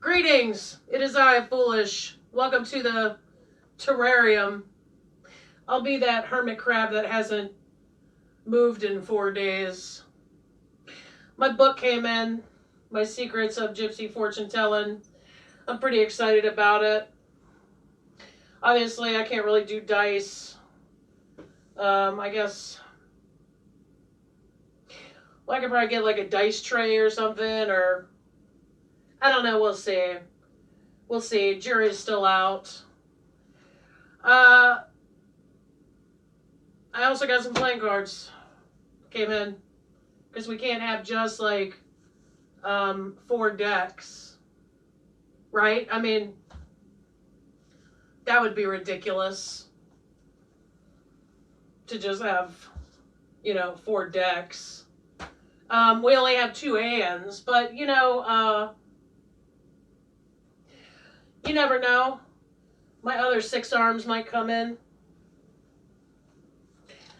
Greetings! It is I, Foolish. Welcome to the terrarium. I'll be that hermit crab that hasn't moved in 4 days. My book came in, My Secrets of Gypsy Fortune Telling. I'm pretty excited about it. Obviously, I can't really do dice. I guess I could probably get like a dice tray or something, or I don't know. We'll see. We'll see. Jury's still out. I also got some playing cards. Came in. Because we can't have just like 4 decks. Right? I mean, that would be ridiculous. To just have, 4 decks. We only have 2 hands, but you never know. My other 6 arms might come in.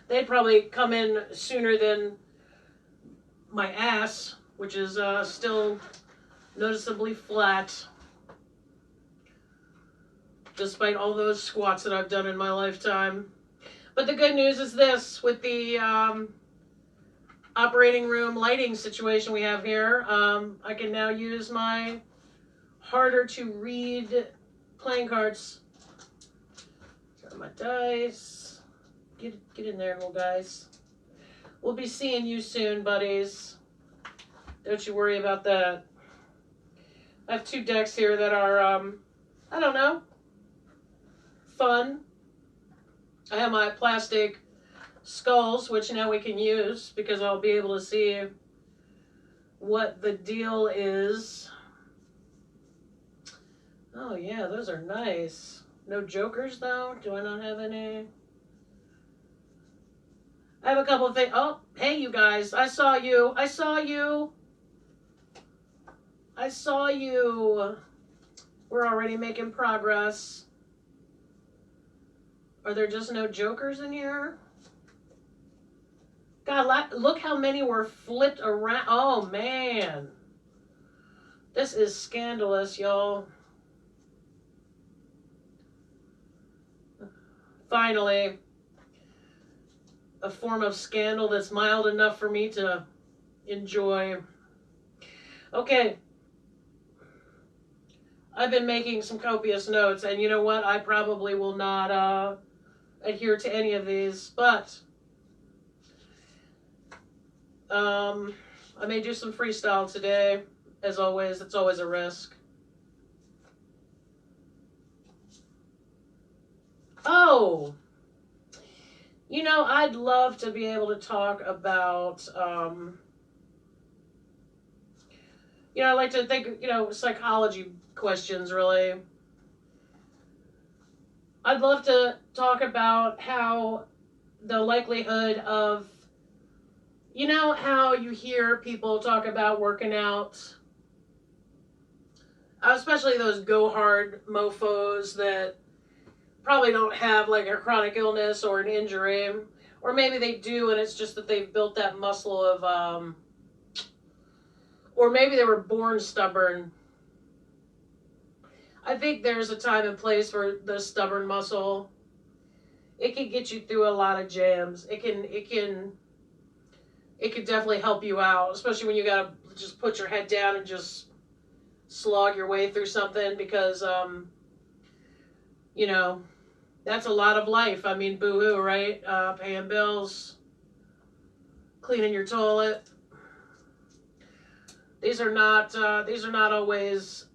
They'd probably come in sooner than my ass, which is still noticeably flat, despite all those squats that I've done in my lifetime. But the good news is this, with the operating room lighting situation we have here, I can now use my harder to read playing cards. Got my dice. Get in there, little guys. We'll be seeing you soon, buddies. Don't you worry about that. I have 2 decks here that are, I don't know, fun. I have my plastic skulls, which now we can use because I'll be able to see what the deal is. Oh yeah, those are nice. No jokers though? Do I not have any? I have a couple of things. Oh, hey you guys. I saw you. I saw you. I saw you. We're already making progress. Are there just no jokers in here? God, look how many were flipped around. Oh, man. This is scandalous, y'all. Finally, a form of scandal that's mild enough for me to enjoy. Okay. I've been making some copious notes, and you know what? I probably will not adhere to any of these, but I may do some freestyle today. As always, it's always a risk. Oh, I'd love to be able to talk about, I like to think, psychology questions, really. I'd love to talk about how the likelihood of, how you hear people talk about working out, especially those go hard mofos that probably don't have like a chronic illness or an injury, or maybe they do and it's just that they've built that muscle of, or maybe they were born stubborn. I think there's a time and place for the stubborn muscle. It can get you through a lot of jams. It can definitely help you out, especially when you gotta just put your head down and just slog your way through something, because that's a lot of life. I mean, boo-hoo, right? Paying bills, cleaning your toilet. These are not always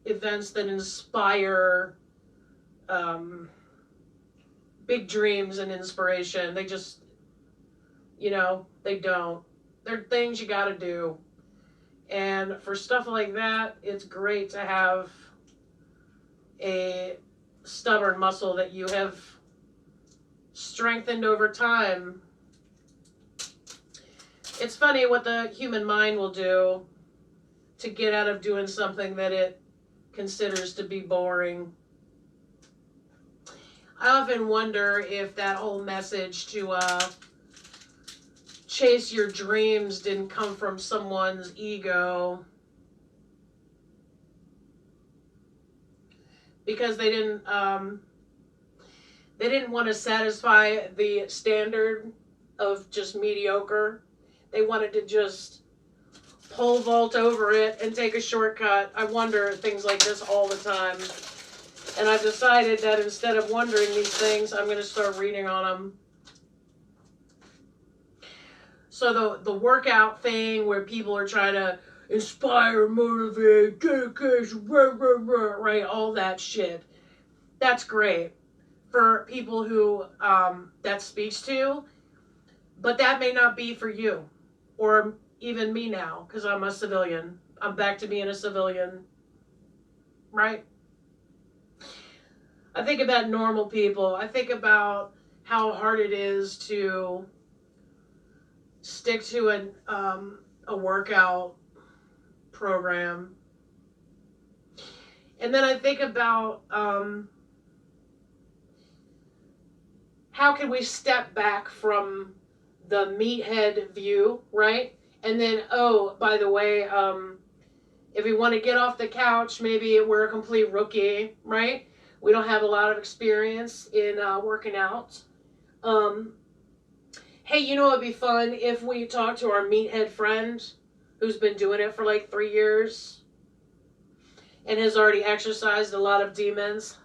events that inspire big dreams and inspiration. They just, they don't. They're things you gotta do. And for stuff like that, it's great to have a stubborn muscle that you have strengthened over time. It's funny what the human mind will do to get out of doing something that it considers to be boring. I often wonder if that whole message to chase your dreams didn't come from someone's ego. because they didn't want to satisfy the standard of just mediocre. They wanted to just pole vault over it and take a shortcut. I wonder things like this all the time. And I've decided that instead of wondering these things, I'm going to start reading on them. So the workout thing where people are trying to inspire, motivate, dedication, right, all that shit. That's great for people who that speaks to, but that may not be for you or even me now, because I'm a civilian. I'm back to being a civilian, right? I think about normal people. I think about how hard it is to stick to a workout program. And then I think about how can we step back from the meathead view, right? And then, oh, by the way, if we want to get off the couch, maybe we're a complete rookie, right? We don't have a lot of experience in working out. Hey, you know, it'd be fun if we talk to our meathead friend who's been doing it for like 3 years and has already exercised a lot of demons.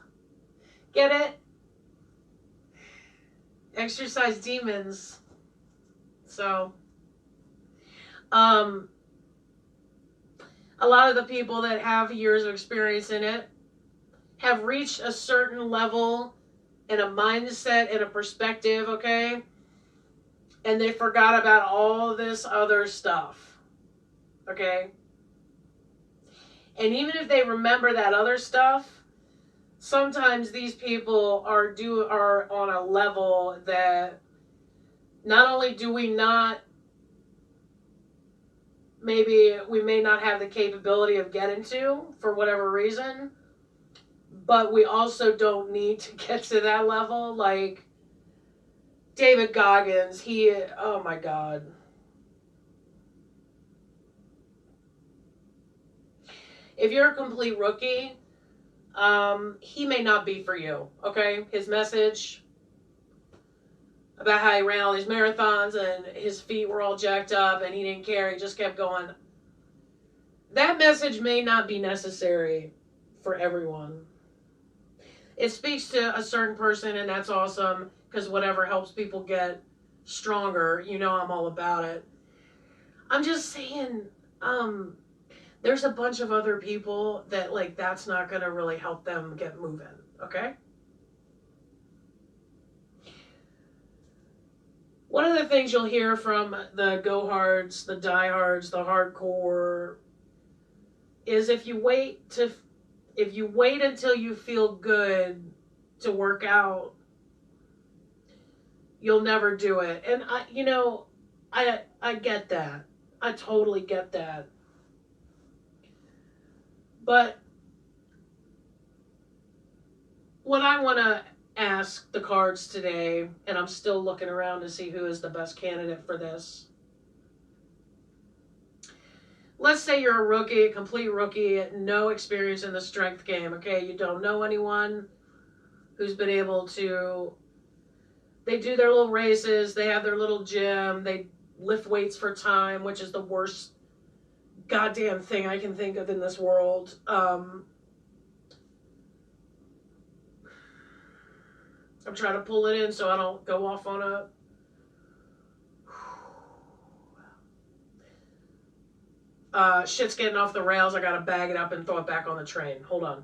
Get it? Exercise demons. So, a lot of the people that have years of experience in it have reached a certain level and a mindset and a perspective, okay? And they forgot about all this other stuff, okay? And even if they remember that other stuff, sometimes these people are on a level that not only do we not, maybe we may not have the capability of getting to for whatever reason, but we also don't need to get to that level. Like David Goggins, oh my God. If you're a complete rookie, he may not be for you, okay? His message about how he ran all these marathons and his feet were all jacked up and he didn't care, he just kept going. That message may not be necessary for everyone. It speaks to a certain person, and that's awesome, because whatever helps people get stronger, you know I'm all about it. I'm just saying, there's a bunch of other people that, like, that's not going to really help them get moving, okay? One of the things you'll hear from the go-hards, the die-hards, the hardcore, is if you wait until you feel good to work out, you'll never do it. And I get that. I totally get that. But what I want to ask the cards today, and I'm still looking around to see who is the best candidate for this. Let's say you're a rookie, a complete rookie, no experience in the strength game, okay? You don't know anyone who's been able to... They do their little races, they have their little gym, they lift weights for time, which is the worst goddamn thing I can think of in this world. I'm trying to pull it in so I don't go off on a... shit's getting off the rails. I gotta bag it up and throw it back on the train. Hold on.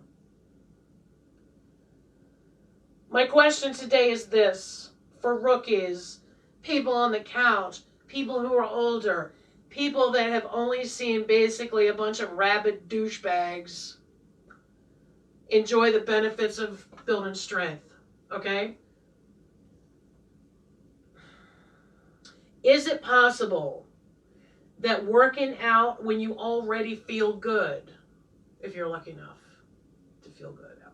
My question today is this. For rookies, people on the couch, people who are older, people that have only seen basically a bunch of rabid douchebags enjoy the benefits of building strength, okay? Is it possible that working out when you already feel good, if you're lucky enough to feel good ever,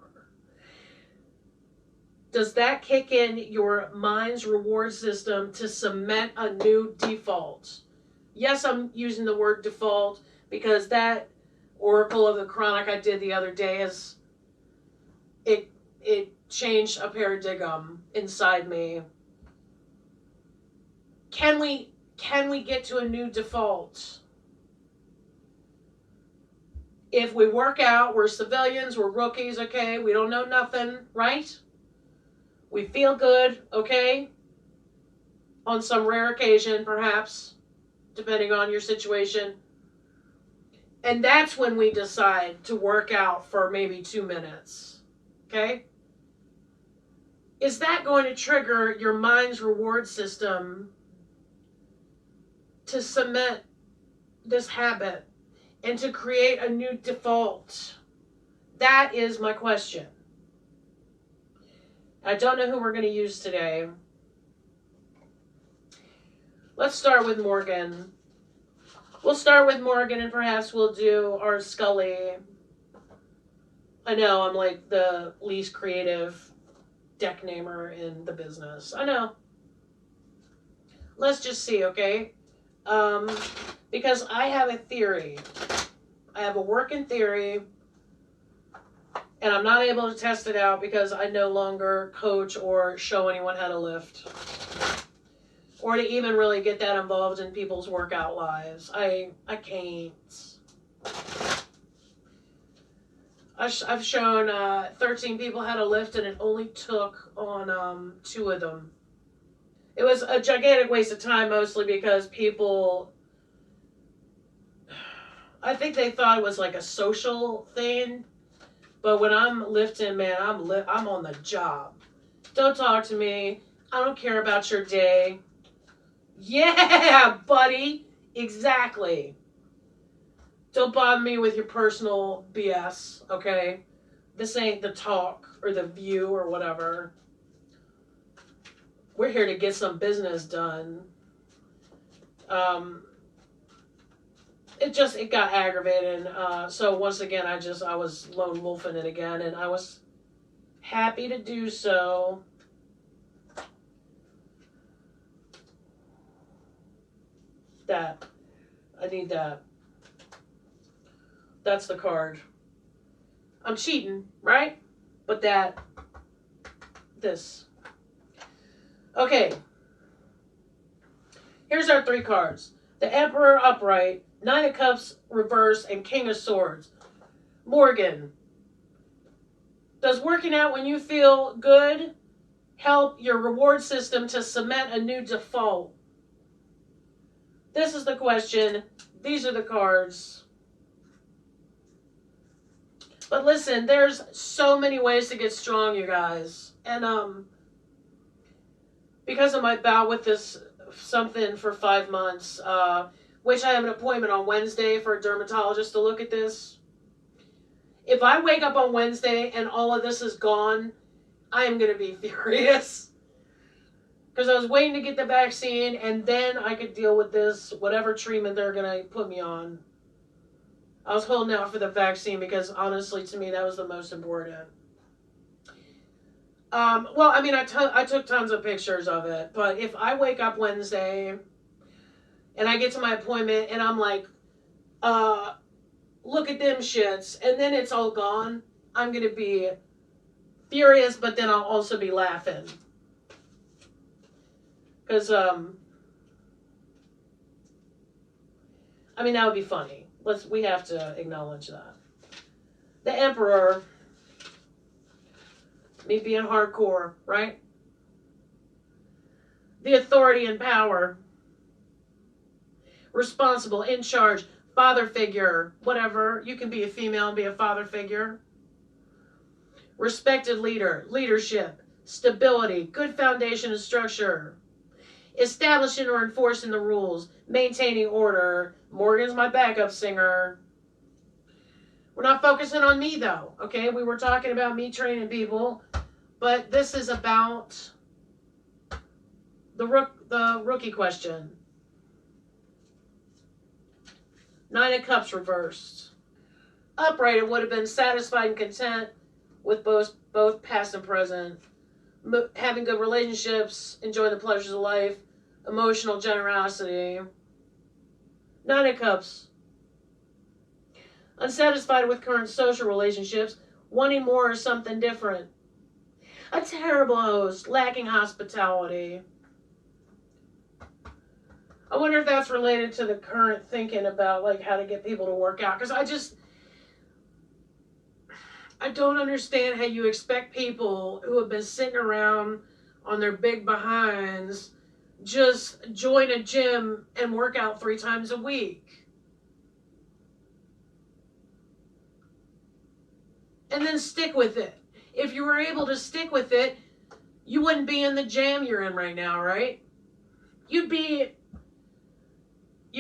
does that kick in your mind's reward system to cement a new default? Yes, I'm using the word default because that Oracle of the Chronic I did the other day is it changed a paradigm inside me. Can we get to a new default? If we work out, we're civilians, we're rookies, okay? We don't know nothing, right? We feel good, okay? On some rare occasion, perhaps, depending on your situation. And that's when we decide to work out for maybe 2 minutes, okay? Is that going to trigger your mind's reward system to cement this habit and to create a new default? That is my question. I don't know who we're going to use today. Let's start with Morgan. We'll start with Morgan and perhaps we'll do our Scully. I know I'm like the least creative deck namer in the business. I know. Let's just see, okay? Because I have a theory. I have a working theory, and I'm not able to test it out because I no longer coach or show anyone how to lift, or to even really get that involved in people's workout lives. I can't. I've shown 13 people how to lift, and it only took on 2 of them. It was a gigantic waste of time, mostly because people, I think they thought it was like a social thing. But when I'm lifting, man, I'm on the job. Don't talk to me. I don't care about your day. Yeah, buddy. Exactly. Don't bother me with your personal BS, okay? This ain't the talk or the view or whatever. We're here to get some business done. It got aggravating. So once again, I was lone wolfing it again, and I was happy to do so. That. I need that. That's the card. I'm cheating, right? But this. Okay. Here's our 3 cards. The Emperor upright, 9 of Cups reverse, and King of Swords. Morgan, does working out when you feel good help your reward system to cement a new default? This is the question. These are the cards. But listen, there's so many ways to get strong, you guys. And because of my bout with this something for 5 months, which I have an appointment on Wednesday for a dermatologist to look at this. If I wake up on Wednesday and all of this is gone, I am going to be furious. Because I was waiting to get the vaccine, and then I could deal with this, whatever treatment they're going to put me on. I was holding out for the vaccine because, honestly, to me, that was the most important. Well, I mean, I took tons of pictures of it, but if I wake up Wednesday and I get to my appointment and I'm like, look at them shits, and then it's all gone, I'm going to be furious, but then I'll also be laughing. Because, I mean, that would be funny. We have to acknowledge that. The Emperor, me being hardcore, right? The authority and power. Responsible, in charge, father figure, whatever. You can be a female and be a father figure. Respected leader, leadership, stability, good foundation and structure. Establishing or enforcing the rules, maintaining order. Morgan's my backup singer. We're not focusing on me, though, okay? We were talking about me training people, but this is about the rookie question. 9 of Cups reversed. Upright, it would have been satisfied and content with both past and present. Having good relationships, enjoying the pleasures of life, emotional generosity. 9 of Cups. Unsatisfied with current social relationships, wanting more or something different. A terrible host, lacking hospitality. I wonder if that's related to the current thinking about like how to get people to work out. Because I don't understand how you expect people who have been sitting around on their big behinds just join a gym and work out 3 times a week. And then stick with it. If you were able to stick with it, you wouldn't be in the jam you're in right now, right? You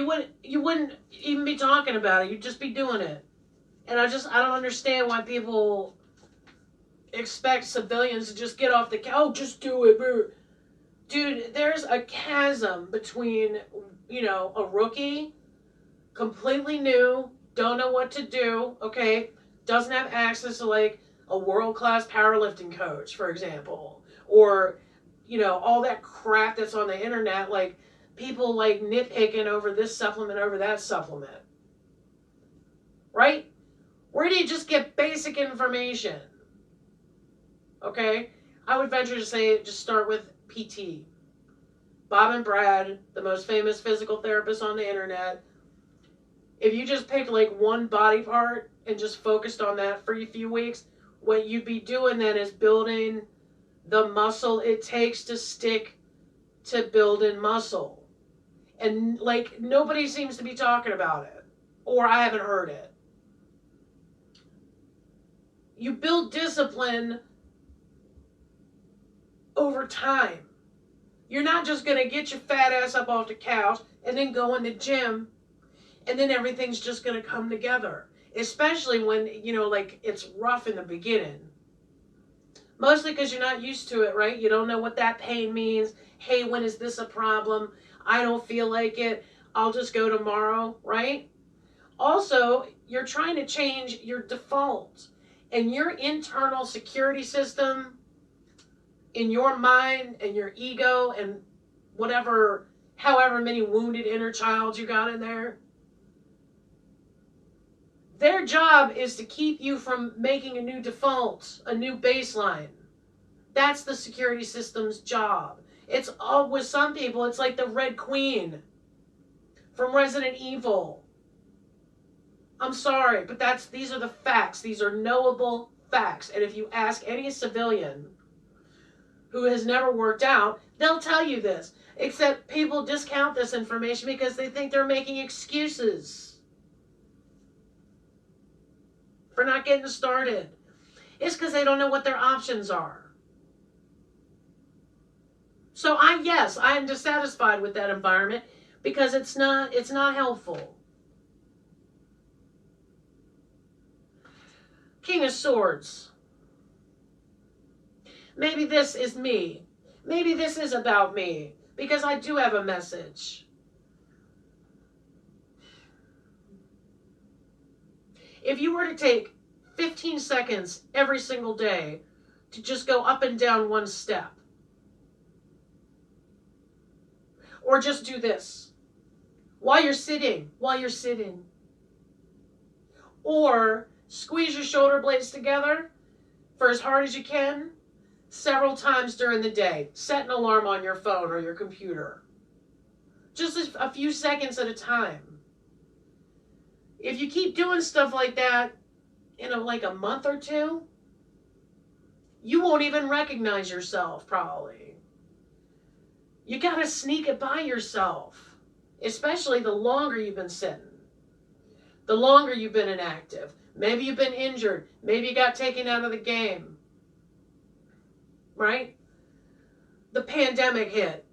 wouldn't even be talking about it. You'd just be doing it. And I don't understand why people expect civilians to just get off the couch. Oh, just do it. Dude, there's a chasm between, a rookie, completely new, don't know what to do, okay, doesn't have access to like a world-class powerlifting coach, for example, or, all that crap that's on the internet, like people like nitpicking over this supplement over that supplement, right? Where do you just get basic information? Okay, I would venture to say just start with PT. Bob and Brad, the most famous physical therapists on the internet. If you just picked like one body part and just focused on that for a few weeks, what you'd be doing then is building the muscle it takes to stick to building muscle. And like nobody seems to be talking about it, or I haven't heard it. You build discipline over time. You're not just going to get your fat ass up off the couch and then go in the gym and then everything's just going to come together. Especially when, like it's rough in the beginning. Mostly because you're not used to it, right? You don't know what that pain means. Hey, when is this a problem? I don't feel like it. I'll just go tomorrow, right? Also, you're trying to change your default. And your internal security system in your mind and your ego and however many wounded inner child you got in there, their job is to keep you from making a new default, a new baseline. That's the security system's job. It's all, with some people, it's like the Red Queen from Resident Evil. I'm sorry, but these are the facts. These are knowable facts. And if you ask any civilian who has never worked out, they'll tell you this. Except people discount this information because they think they're making excuses for not getting started. It's because they don't know what their options are. So I am dissatisfied with that environment because it's not helpful. King of Swords. Maybe this is me. Maybe this is about me because I do have a message. If you were to take 15 seconds every single day to just go up and down one step, or just do this while you're sitting, or squeeze your shoulder blades together for as hard as you can several times during the day. Set an alarm on your phone or your computer. Just a few seconds at a time. If you keep doing stuff like that in like a month or two, you won't even recognize yourself probably. You gotta sneak it by yourself, especially the longer you've been sitting, the longer you've been inactive. Maybe you've been injured. Maybe you got taken out of the game. Right? The pandemic hit.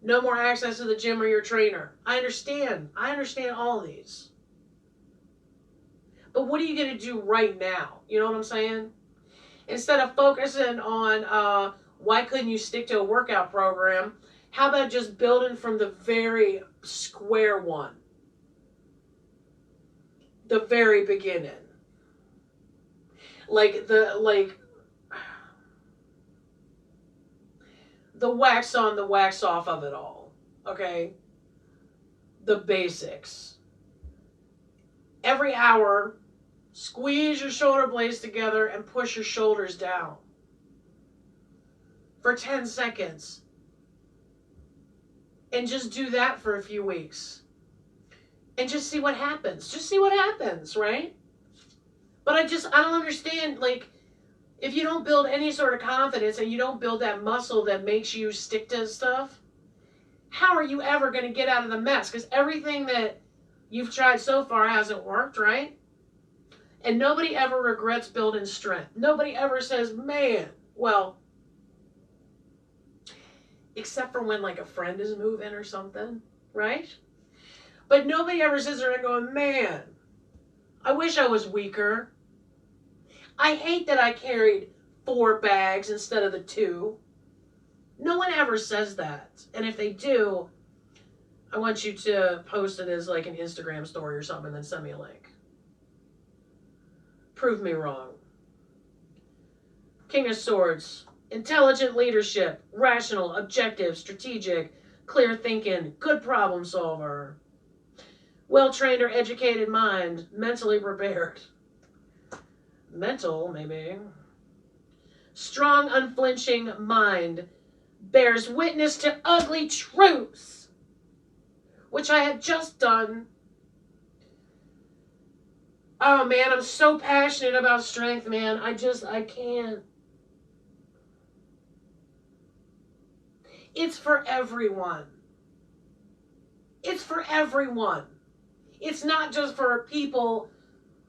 No more access to the gym or your trainer. I understand all of these. But what are you going to do right now? You know what I'm saying? Instead of focusing on why couldn't you stick to a workout program, how about just building from the very square one? The very beginning. Like the wax on, the wax off of it all. Okay? The basics. Every hour Squeeze your shoulder blades together and push your shoulders down for 10 seconds. And just do that for a few weeks. And just see what happens. Just see what happens, right? But I don't understand, like, if you don't build any sort of confidence and you don't build that muscle that makes you stick to stuff, how are you ever going to get out of the mess? Because everything that you've tried so far hasn't worked, right? And nobody ever regrets building strength. Nobody ever says, man, well, except for when like a friend is moving or something, right? But nobody ever sits there and going, man, I wish I was weaker. I hate that I carried 4 bags instead of the 2. No one ever says that. And if they do, I want you to post it as like an Instagram story or something and then send me a link. Prove me wrong. King of Swords. Intelligent leadership. Rational, objective, strategic, clear thinking, good problem solver. Well-trained or educated mind. Mentally prepared. Mental, maybe. Strong, unflinching mind. Bears witness to ugly truths. Which I had just done. Oh man, I'm so passionate about strength, man. I can't. It's for everyone. It's for everyone. It's not just for people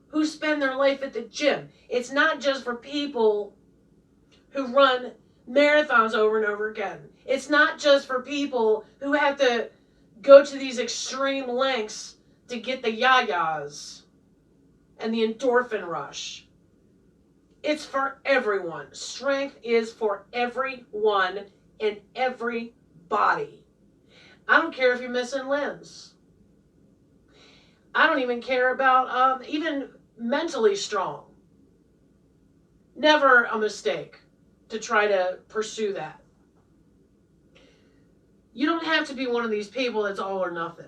who spend their life at the gym. It's not just for people who run marathons over and over again. It's not just for people who have to go to these extreme lengths to get the yayas and the endorphin rush. It's for everyone. Strength is for everyone and everybody. I don't care if you're missing limbs. I don't even care about even mentally strong. Never a mistake to try to pursue that. You don't have to be one of these people that's all or nothing.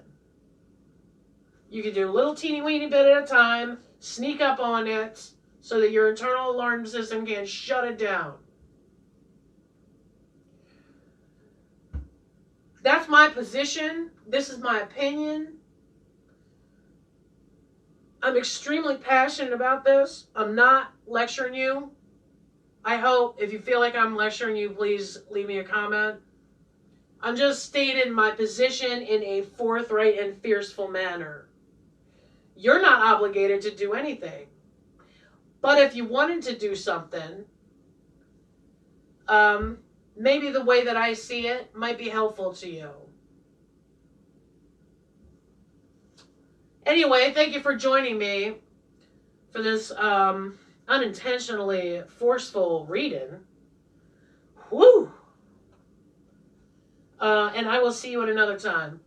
You can do a little teeny weeny bit at a time, sneak up on it so that your internal alarm system can shut it down. That's my position. This is my opinion. I'm extremely passionate about this. I'm not lecturing you. I hope if you feel like I'm lecturing you, please leave me a comment. I'm just stating my position in a forthright and fierceful manner. You're not obligated to do anything. But if you wanted to do something, maybe the way that I see it might be helpful to you. Anyway, thank you for joining me for this unintentionally forceful reading. Whew! And I will see you at another time.